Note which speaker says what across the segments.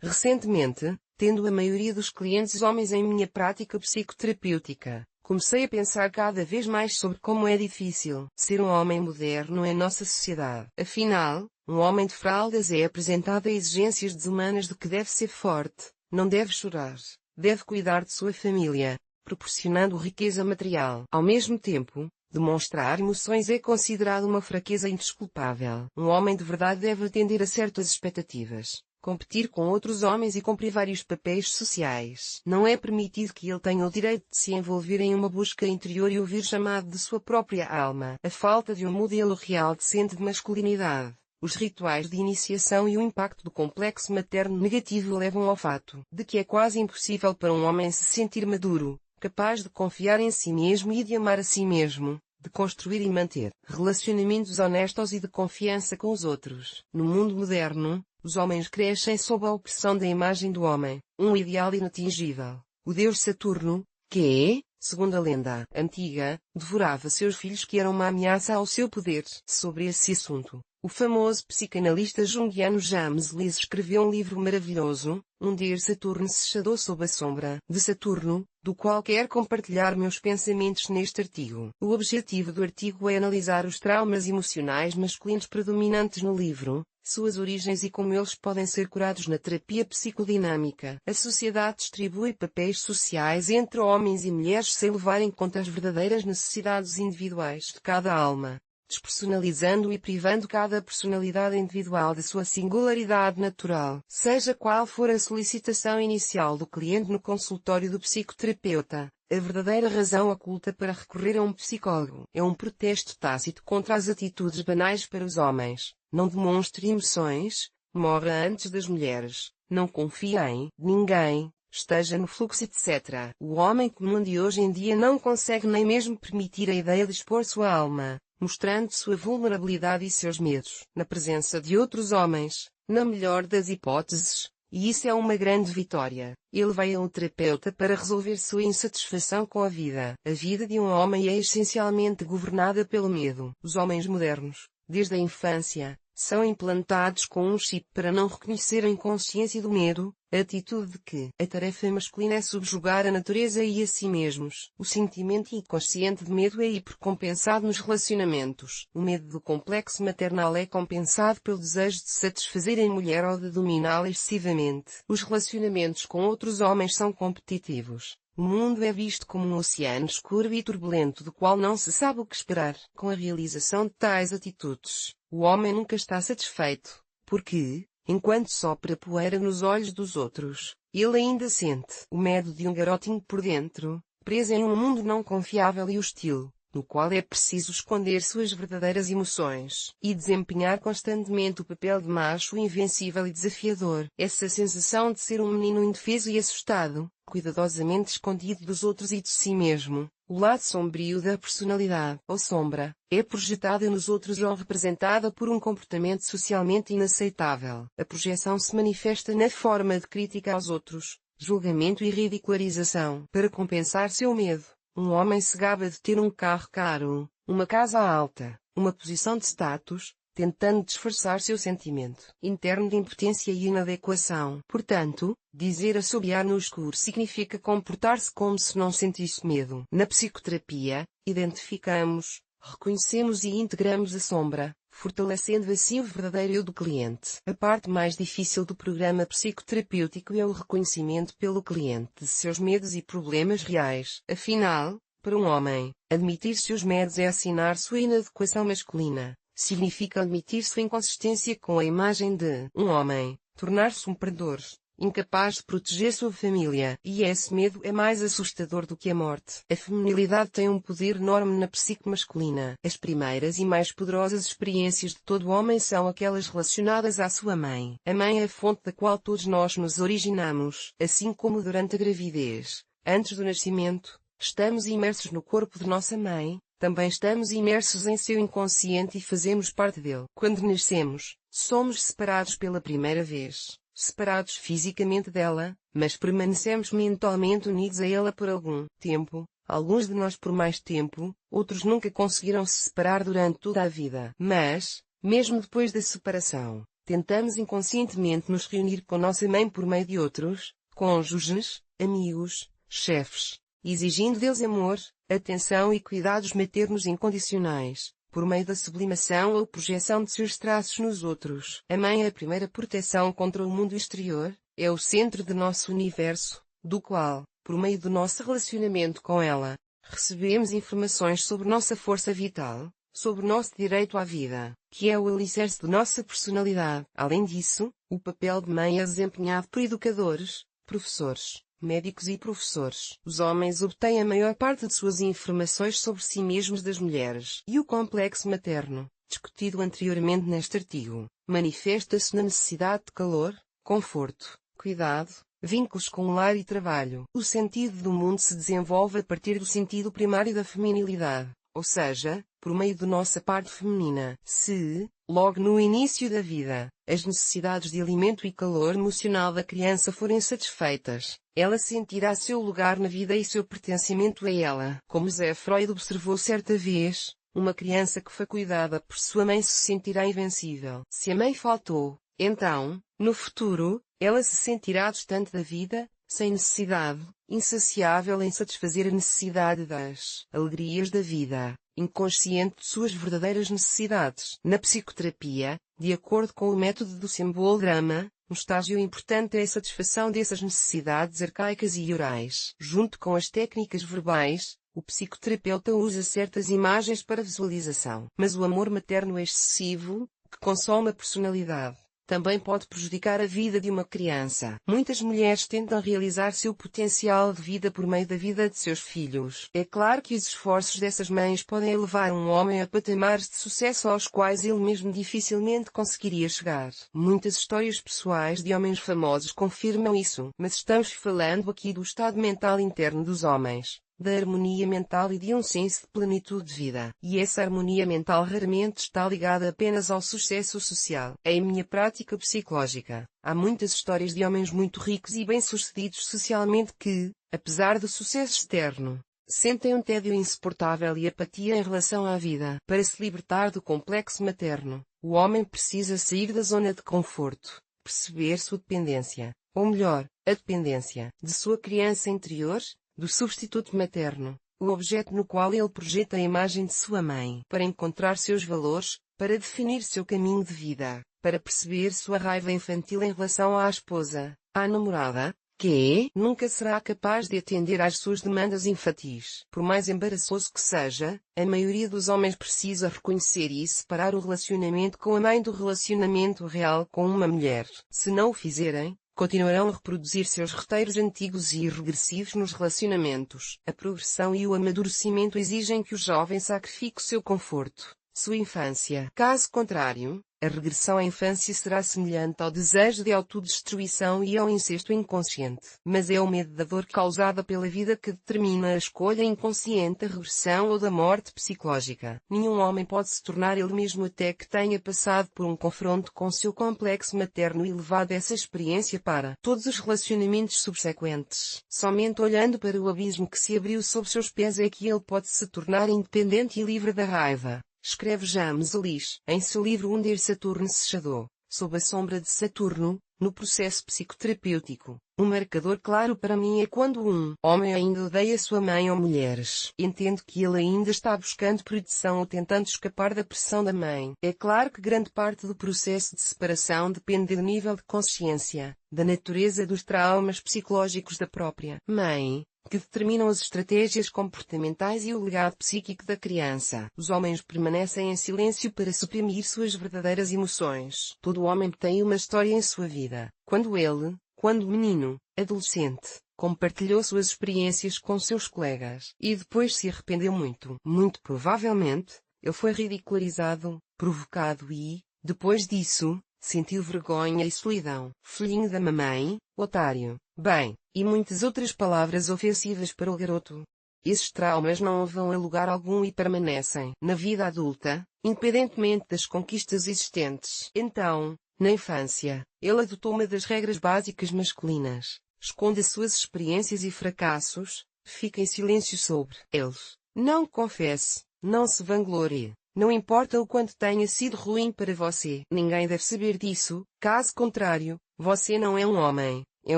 Speaker 1: Recentemente, tendo a maioria dos clientes homens em minha prática psicoterapêutica, comecei a pensar cada vez mais sobre como é difícil ser um homem moderno em nossa sociedade. Afinal, um homem de fraldas é apresentado a exigências desumanas de que deve ser forte, não deve chorar, deve cuidar de sua família, proporcionando riqueza material. Ao mesmo tempo, demonstrar emoções é considerado uma fraqueza indesculpável. Um homem de verdade deve atender a certas expectativas, competir com outros homens e cumprir vários papéis sociais. Não é permitido que ele tenha o direito de se envolver em uma busca interior e ouvir chamado de sua própria alma. A falta de um modelo real decente de masculinidade, os rituais de iniciação e o impacto do complexo materno negativo levam ao fato de que é quase impossível para um homem se sentir maduro, capaz de confiar em si mesmo e de amar a si mesmo, de construir e manter relacionamentos honestos e de confiança com os outros. No mundo moderno, os homens crescem sob a opressão da imagem do homem, um ideal inatingível. O deus Saturno, que, segundo a lenda antiga, devorava seus filhos que eram uma ameaça ao seu poder. Sobre esse assunto, o famoso psicanalista junguiano James Liss escreveu um livro maravilhoso, Um Dear Saturn Shadow sob a sombra de Saturno, do qual quero compartilhar meus pensamentos neste artigo. O objetivo do artigo é analisar os traumas emocionais masculinos predominantes no livro, suas origens e como eles podem ser curados na terapia psicodinâmica. A sociedade distribui papéis sociais entre homens e mulheres sem levar em conta as verdadeiras necessidades individuais de cada alma, despersonalizando e privando cada personalidade individual de sua singularidade natural. Seja qual for a solicitação inicial do cliente no consultório do psicoterapeuta, a verdadeira razão oculta para recorrer a um psicólogo é um protesto tácito contra as atitudes banais para os homens. Não demonstre emoções, morra antes das mulheres, não confie em ninguém, esteja no fluxo, etc. O homem comum de hoje em dia não consegue nem mesmo permitir a ideia de expor sua alma, mostrando sua vulnerabilidade e seus medos, na presença de outros homens, na melhor das hipóteses, e isso é uma grande vitória. Ele vai a um terapeuta para resolver sua insatisfação com a vida. A vida de um homem é essencialmente governada pelo medo. Os homens modernos, desde a infância, são implantados com um chip para não reconhecerem consciência do medo, a atitude de que a tarefa masculina é subjugar a natureza e a si mesmos. O sentimento inconsciente de medo é hipercompensado nos relacionamentos. O medo do complexo maternal é compensado pelo desejo de satisfazer a mulher ou de dominá-la excessivamente. Os relacionamentos com outros homens são competitivos. O mundo é visto como um oceano escuro e turbulento do qual não se sabe o que esperar. Com a realização de tais atitudes, o homem nunca está satisfeito, porque, enquanto sopra poeira nos olhos dos outros, ele ainda sente o medo de um garotinho por dentro, preso em um mundo não confiável e hostil, no qual é preciso esconder suas verdadeiras emoções e desempenhar constantemente o papel de macho invencível e desafiador. Essa sensação de ser um menino indefeso e assustado, cuidadosamente escondido dos outros e de si mesmo, o lado sombrio da personalidade, ou sombra, é projetada nos outros ou representada por um comportamento socialmente inaceitável. A projeção se manifesta na forma de crítica aos outros, julgamento e ridicularização. Para compensar seu medo, um homem se gaba de ter um carro caro, uma casa alta, uma posição de status, tentando disfarçar seu sentimento interno de impotência e inadequação. Portanto, dizer assobiar no escuro significa comportar-se como se não sentisse medo. Na psicoterapia, identificamos, reconhecemos e integramos a sombra, fortalecendo assim o verdadeiro eu do cliente. A parte mais difícil do programa psicoterapêutico é o reconhecimento pelo cliente de seus medos e problemas reais. Afinal, para um homem, admitir seus medos é assinar sua inadequação masculina. Significa admitir sua inconsistência com a imagem de um homem, tornar-se um predador, incapaz de proteger sua família. E esse medo é mais assustador do que a morte. A feminilidade tem um poder enorme na psique masculina. As primeiras e mais poderosas experiências de todo homem são aquelas relacionadas à sua mãe. A mãe é a fonte da qual todos nós nos originamos. Assim como durante a gravidez, antes do nascimento, estamos imersos no corpo de nossa mãe, também estamos imersos em seu inconsciente e fazemos parte dele. Quando nascemos, somos separados pela primeira vez, separados fisicamente dela, mas permanecemos mentalmente unidos a ela por algum tempo, alguns de nós por mais tempo, outros nunca conseguiram se separar durante toda a vida. Mas, mesmo depois da separação, tentamos inconscientemente nos reunir com nossa mãe por meio de outros, cônjuges, amigos, chefes, exigindo deles amor, atenção e cuidados maternos incondicionais, por meio da sublimação ou projeção de seus traços nos outros. A mãe é a primeira proteção contra o mundo exterior, é o centro de nosso universo, do qual, por meio do nosso relacionamento com ela, recebemos informações sobre nossa força vital, sobre nosso direito à vida, que é o alicerce de nossa personalidade. Além disso, o papel de mãe é desempenhado por educadores, professores, médicos e professores. Os homens obtêm a maior parte de suas informações sobre si mesmos das mulheres. E o complexo materno, discutido anteriormente neste artigo, manifesta-se na necessidade de calor, conforto, cuidado, vínculos com o lar e trabalho. O sentido do mundo se desenvolve a partir do sentido primário da feminilidade, ou seja, por meio da nossa parte feminina. Se, logo no início da vida, as necessidades de alimento e calor emocional da criança forem satisfeitas, ela sentirá seu lugar na vida e seu pertencimento a ela. Como Zé Freud observou certa vez, uma criança que foi cuidada por sua mãe se sentirá invencível. Se a mãe faltou, então, no futuro, ela se sentirá distante da vida, sem necessidade, insaciável em satisfazer a necessidade das alegrias da vida, inconsciente de suas verdadeiras necessidades. Na psicoterapia, de acordo com o método do simbolodrama, um estágio importante é a satisfação dessas necessidades arcaicas e orais. Junto com as técnicas verbais, o psicoterapeuta usa certas imagens para visualização. Mas o amor materno excessivo, que consome a personalidade, também pode prejudicar a vida de uma criança. Muitas mulheres tentam realizar seu potencial de vida por meio da vida de seus filhos. É claro que os esforços dessas mães podem elevar um homem a patamares de sucesso aos quais ele mesmo dificilmente conseguiria chegar. Muitas histórias pessoais de homens famosos confirmam isso. Mas estamos falando aqui do estado mental interno dos homens, da harmonia mental e de um senso de plenitude de vida. E essa harmonia mental raramente está ligada apenas ao sucesso social. Em minha prática psicológica, há muitas histórias de homens muito ricos e bem-sucedidos socialmente que, apesar do sucesso externo, sentem um tédio insuportável e apatia em relação à vida. Para se libertar do complexo materno, o homem precisa sair da zona de conforto, perceber sua dependência, ou melhor, a dependência de sua criança interior, do substituto materno, o objeto no qual ele projeta a imagem de sua mãe, para encontrar seus valores, para definir seu caminho de vida, para perceber sua raiva infantil em relação à esposa, à namorada, que nunca será capaz de atender às suas demandas infantis. Por mais embaraçoso que seja, a maioria dos homens precisa reconhecer e separar o relacionamento com a mãe do relacionamento real com uma mulher. Se não o fizerem, continuarão a reproduzir seus roteiros antigos e regressivos nos relacionamentos. A progressão e o amadurecimento exigem que o jovem sacrifique seu conforto, sua infância. Caso contrário, a regressão à infância será semelhante ao desejo de autodestruição e ao incesto inconsciente. Mas é o medo da dor causada pela vida que determina a escolha inconsciente da regressão ou da morte psicológica. Nenhum homem pode se tornar ele mesmo até que tenha passado por um confronto com seu complexo materno e levado essa experiência para todos os relacionamentos subsequentes. Somente olhando para o abismo que se abriu sob seus pés é que ele pode se tornar independente e livre da raiva. Escreve James Ellis, em seu livro Under Saturn Shadow, sob a sombra de Saturno, no processo psicoterapêutico. Um marcador claro para mim é quando um homem ainda odeia sua mãe ou mulheres. Entendo que ele ainda está buscando proteção ou tentando escapar da pressão da mãe. É claro que grande parte do processo de separação depende do nível de consciência, da natureza dos traumas psicológicos da própria mãe, que determinam as estratégias comportamentais e o legado psíquico da criança. Os homens permanecem em silêncio para suprimir suas verdadeiras emoções. Todo homem tem uma história em sua vida. Quando menino, adolescente, compartilhou suas experiências com seus colegas. E depois se arrependeu muito. Muito provavelmente, ele foi ridicularizado, provocado e, depois disso, sentiu vergonha e solidão. Filhinho da mamãe, otário, bem, e muitas outras palavras ofensivas para o garoto. Esses traumas não vão a lugar algum e permanecem na vida adulta, independentemente das conquistas existentes. Então, na infância, ele adotou uma das regras básicas masculinas: esconde suas experiências e fracassos, fica em silêncio sobre eles. Não confesse, não se vanglorie, não importa o quanto tenha sido ruim para você. Ninguém deve saber disso, caso contrário, você não é um homem, é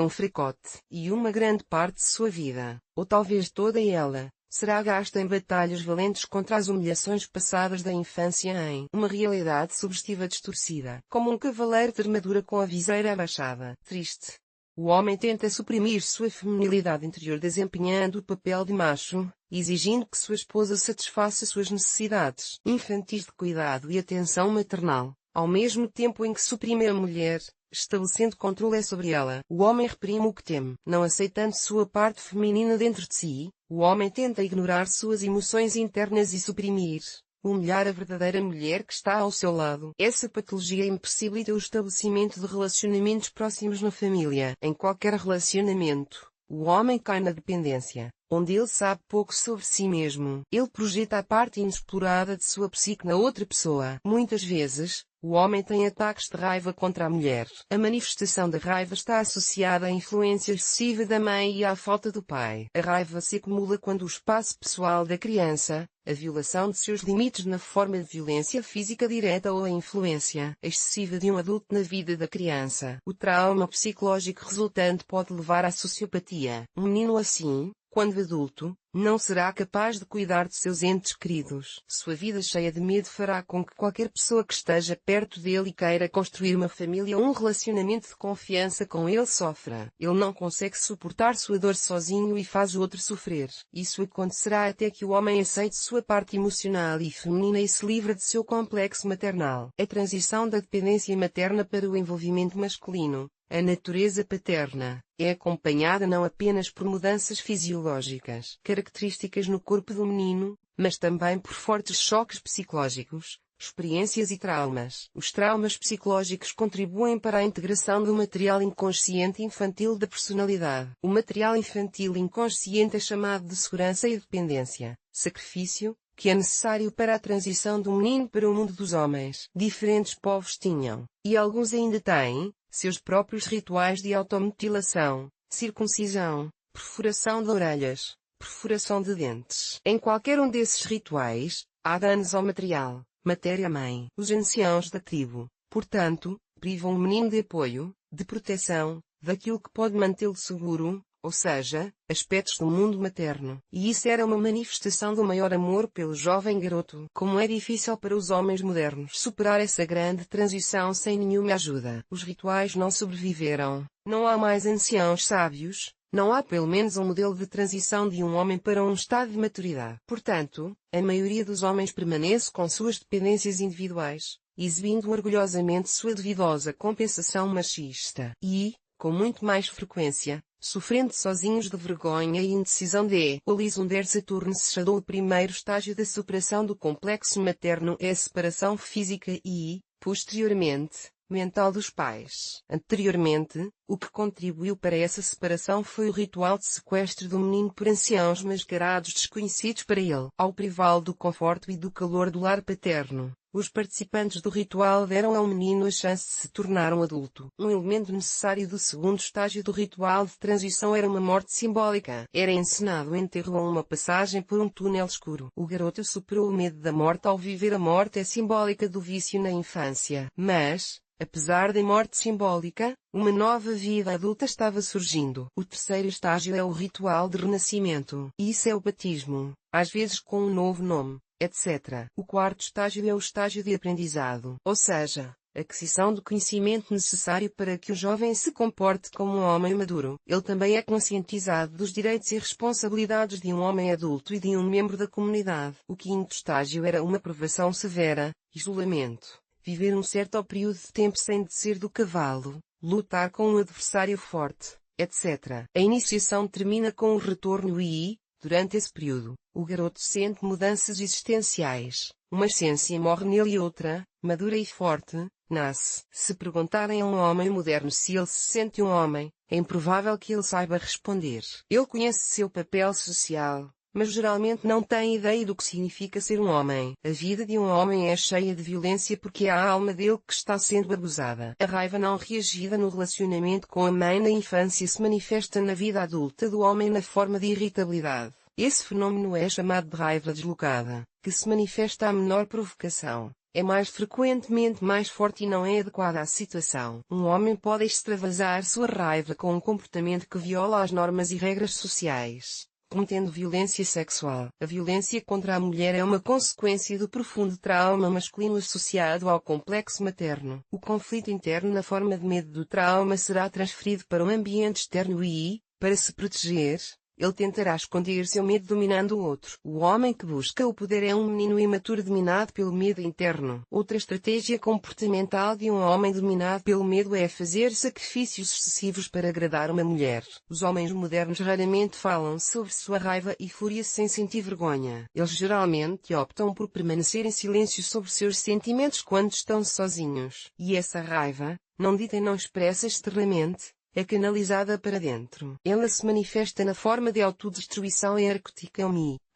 Speaker 1: um fracote. E uma grande parte de sua vida, ou talvez toda ela, será gasta em batalhas valentes contra as humilhações passadas da infância em uma realidade subjetiva distorcida, como um cavaleiro de armadura com a viseira abaixada. Triste. O homem tenta suprimir sua feminilidade interior desempenhando o papel de macho, exigindo que sua esposa satisfaça suas necessidades infantis de cuidado e atenção maternal, ao mesmo tempo em que suprime a mulher, estabelecendo controle sobre ela. O homem reprime o que teme, não aceitando sua parte feminina dentro de si. O homem tenta ignorar suas emoções internas e suprimir, humilhar a verdadeira mulher que está ao seu lado. Essa patologia impossibilita o estabelecimento de relacionamentos próximos na família. Em qualquer relacionamento, o homem cai na dependência, onde ele sabe pouco sobre si mesmo. Ele projeta a parte inexplorada de sua psique na outra pessoa. Muitas vezes, o homem tem ataques de raiva contra a mulher. A manifestação da raiva está associada à influência excessiva da mãe e à falta do pai. A raiva se acumula quando o espaço pessoal da criança, a violação de seus limites na forma de violência física direta ou a influência excessiva de um adulto na vida da criança. O trauma psicológico resultante pode levar à sociopatia. Um menino assim, quando adulto, não será capaz de cuidar de seus entes queridos. Sua vida cheia de medo fará com que qualquer pessoa que esteja perto dele e queira construir uma família ou um relacionamento de confiança com ele sofra. Ele não consegue suportar sua dor sozinho e faz o outro sofrer. Isso acontecerá até que o homem aceite sua parte emocional e feminina e se livre de seu complexo maternal. A transição da dependência materna para o envolvimento masculino, a natureza paterna, é acompanhada não apenas por mudanças fisiológicas características no corpo do menino, mas também por fortes choques psicológicos, experiências e traumas. Os traumas psicológicos contribuem para a integração do material inconsciente infantil da personalidade. O material infantil inconsciente é chamado de segurança e dependência, sacrifício, que é necessário para a transição do menino para o mundo dos homens. Diferentes povos tinham, e alguns ainda têm, seus próprios rituais de automutilação, circuncisão, perfuração de orelhas, perfuração de dentes. Em qualquer um desses rituais, há danos ao material, matéria-mãe. Os anciãos da tribo, portanto, privam o menino de apoio, de proteção, daquilo que pode mantê-lo seguro, ou seja, aspectos do mundo materno. E isso era uma manifestação do maior amor pelo jovem garoto. Como é difícil para os homens modernos superar essa grande transição sem nenhuma ajuda. Os rituais não sobreviveram. Não há mais anciãos sábios. Não há pelo menos um modelo de transição de um homem para um estado de maturidade. Portanto, a maioria dos homens permanece com suas dependências individuais, exibindo orgulhosamente sua duvidosa compensação machista. E, com muito mais frequência, sofrendo sozinhos de vergonha e indecisão de Elisonder Saturn-Shadow. O primeiro estágio da superação do complexo materno é a separação física e, posteriormente, mental dos pais. Anteriormente, o que contribuiu para essa separação foi o ritual de sequestro do menino por anciãos mascarados desconhecidos para ele. Ao privá-lo do conforto e do calor do lar paterno, os participantes do ritual deram ao menino a chance de se tornar um adulto. Um elemento necessário do segundo estágio do ritual de transição era uma morte simbólica. Era encenado o enterro ou uma passagem por um túnel escuro. O garoto superou o medo da morte ao viver a morte é simbólica do vício na infância. Mas, apesar da morte simbólica, uma nova vida adulta estava surgindo. O terceiro estágio é o ritual de renascimento. Isso é o batismo, às vezes com um novo nome, etc. O quarto estágio é o estágio de aprendizado, ou seja, a aquisição do conhecimento necessário para que o jovem se comporte como um homem maduro. Ele também é conscientizado dos direitos e responsabilidades de um homem adulto e de um membro da comunidade. O quinto estágio era uma privação severa, isolamento, viver um certo período de tempo sem descer do cavalo, lutar com um adversário forte, etc. A iniciação termina com o retorno e, durante esse período, o garoto sente mudanças existenciais. Uma essência morre nele e outra, madura e forte, nasce. Se perguntarem a um homem moderno se ele se sente um homem, é improvável que ele saiba responder. Ele conhece seu papel social, mas geralmente não tem ideia do que significa ser um homem. A vida de um homem é cheia de violência porque é a alma dele que está sendo abusada. A raiva não reagida no relacionamento com a mãe na infância se manifesta na vida adulta do homem na forma de irritabilidade. Esse fenômeno é chamado de raiva deslocada. que se manifesta à menor provocação, é mais frequentemente mais forte e não é adequada à situação. Um homem pode extravasar sua raiva com um comportamento que viola as normas e regras sociais, cometendo violência sexual. A violência contra a mulher é uma consequência do profundo trauma masculino associado ao complexo materno. O conflito interno na forma de medo do trauma será transferido para o ambiente externo e, para se proteger, ele tentará esconder seu medo dominando o outro. O homem que busca o poder é um menino imaturo dominado pelo medo interno. Outra estratégia comportamental de um homem dominado pelo medo é fazer sacrifícios excessivos para agradar uma mulher. Os homens modernos raramente falam sobre sua raiva e fúria sem sentir vergonha. Eles geralmente optam por permanecer em silêncio sobre seus sentimentos quando estão sozinhos. E essa raiva, não dita e não expressa externamente, é canalizada para dentro. Ela se manifesta na forma de autodestruição energética,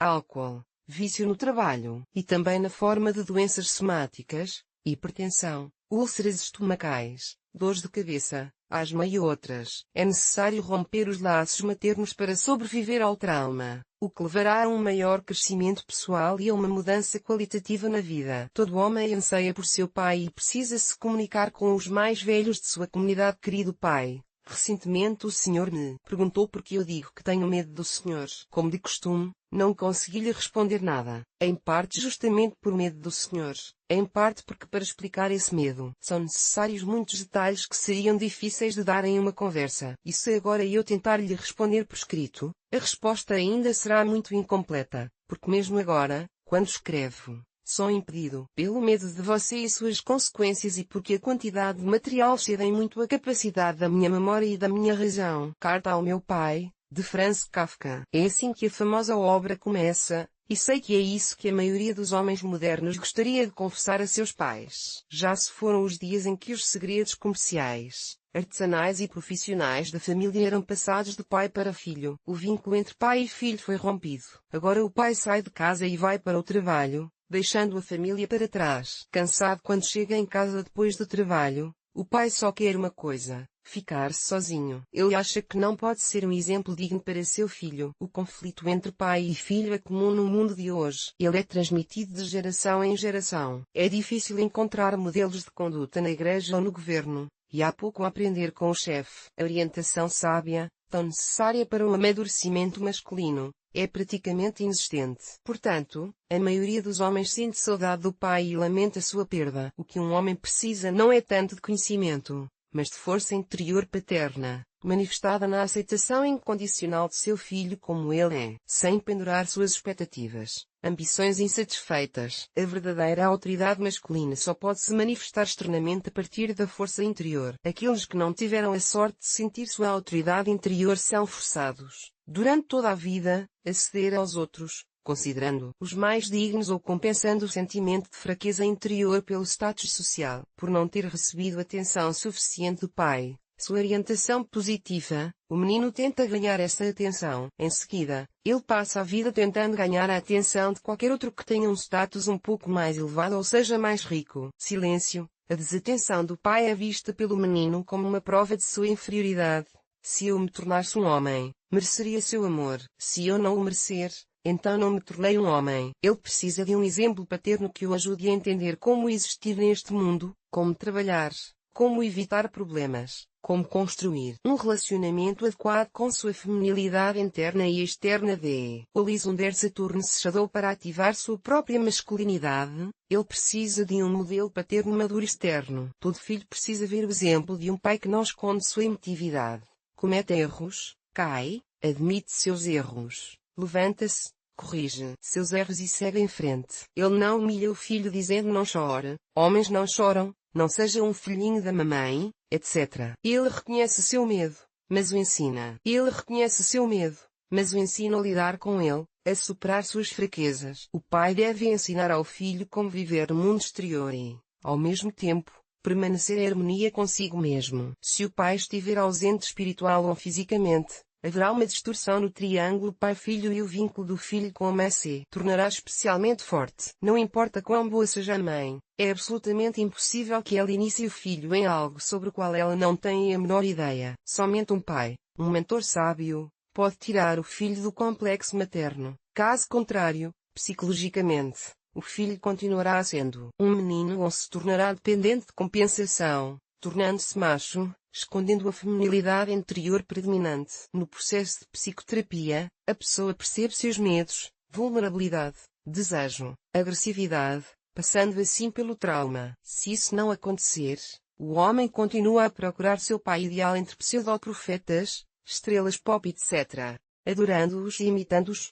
Speaker 1: álcool, vício no trabalho, e também na forma de doenças somáticas, hipertensão, úlceras estomacais, dores de cabeça, asma e outras. É necessário romper os laços maternos para sobreviver ao trauma, o que levará a um maior crescimento pessoal e a uma mudança qualitativa na vida. Todo homem anseia por seu pai e precisa se comunicar com os mais velhos de sua comunidade. Querido pai, recentemente o senhor me perguntou por que eu digo que tenho medo do senhor. Como de costume, não consegui lhe responder nada. Em parte justamente por medo do senhor. Em parte porque para explicar esse medo, são necessários muitos detalhes que seriam difíceis de dar em uma conversa. E se agora eu tentar lhe responder por escrito, a resposta ainda será muito incompleta, porque mesmo agora, quando escrevo, sou impedido pelo medo de você e suas consequências e porque a quantidade de material excede muito a capacidade da minha memória e da minha razão. Carta ao meu pai, de Franz Kafka. É assim que a famosa obra começa, e sei que é isso que a maioria dos homens modernos gostaria de confessar a seus pais. Já se foram os dias em que os segredos comerciais, artesanais e profissionais da família eram passados de pai para filho. O vínculo entre pai e filho foi rompido. Agora o pai sai de casa e vai para o trabalho, deixando a família para trás. Cansado quando chega em casa depois do trabalho, o pai só quer uma coisa: ficar sozinho. Ele acha que não pode ser um exemplo digno para seu filho. O conflito entre pai e filho é comum no mundo de hoje. Ele é transmitido de geração em geração. É difícil encontrar modelos de conduta na igreja ou no governo, e há pouco a aprender com o chefe. A orientação sábia, tão necessária para o amadurecimento masculino, é praticamente inexistente. Portanto, a maioria dos homens sente saudade do pai e lamenta sua perda. O que um homem precisa não é tanto de conhecimento, mas de força interior paterna, manifestada na aceitação incondicional de seu filho como ele é, sem pendurar suas expectativas, ambições insatisfeitas. A verdadeira autoridade masculina só pode se manifestar externamente a partir da força interior. Aqueles que não tiveram a sorte de sentir sua autoridade interior são forçados, durante toda a vida, a ceder aos outros, considerando-os mais dignos ou compensando o sentimento de fraqueza interior pelo status social. Por não ter recebido atenção suficiente do pai, sua orientação positiva, o menino tenta ganhar essa atenção. Em seguida, ele passa a vida tentando ganhar a atenção de qualquer outro que tenha um status um pouco mais elevado ou seja mais rico. Silêncio. A desatenção do pai é vista pelo menino como uma prova de sua inferioridade. Se eu me tornasse um homem, mereceria seu amor. Se eu não o merecer, então não me tornei um homem. Ele precisa de um exemplo paterno que o ajude a entender como existir neste mundo, como trabalhar, como evitar problemas, como construir um relacionamento adequado com sua feminilidade interna e externa. O Lisandro Saturno se chadou para ativar sua própria masculinidade. Ele precisa de um modelo paterno maduro externo. Todo filho precisa ver o exemplo de um pai que não esconde sua emotividade, comete erros, cai, admite seus erros, levanta-se, corrige seus erros e segue em frente. Ele não humilha o filho dizendo não chore, homens não choram, não seja um filhinho da mamãe, etc. Ele reconhece seu medo, mas o ensina. Ele reconhece seu medo, mas o ensina a lidar com ele, a superar suas fraquezas. O pai deve ensinar ao filho como viver no mundo exterior e, ao mesmo tempo, permanecer em harmonia consigo mesmo. Se o pai estiver ausente espiritual ou fisicamente, haverá uma distorção no triângulo pai-filho e o vínculo do filho com a mãe se tornará especialmente forte. Não importa quão boa seja a mãe, é absolutamente impossível que ela inicie o filho em algo sobre o qual ela não tem a menor ideia. Somente um pai, um mentor sábio, pode tirar o filho do complexo materno. Caso contrário, psicologicamente, o filho continuará sendo um menino ou se tornará dependente de compensação, tornando-se macho, escondendo a feminilidade interior predominante. No processo de psicoterapia, a pessoa percebe seus medos, vulnerabilidade, desejo, agressividade, passando assim pelo trauma. Se isso não acontecer, o homem continua a procurar seu pai ideal entre pseudo-profetas, estrelas pop etc., adorando-os e imitando-os,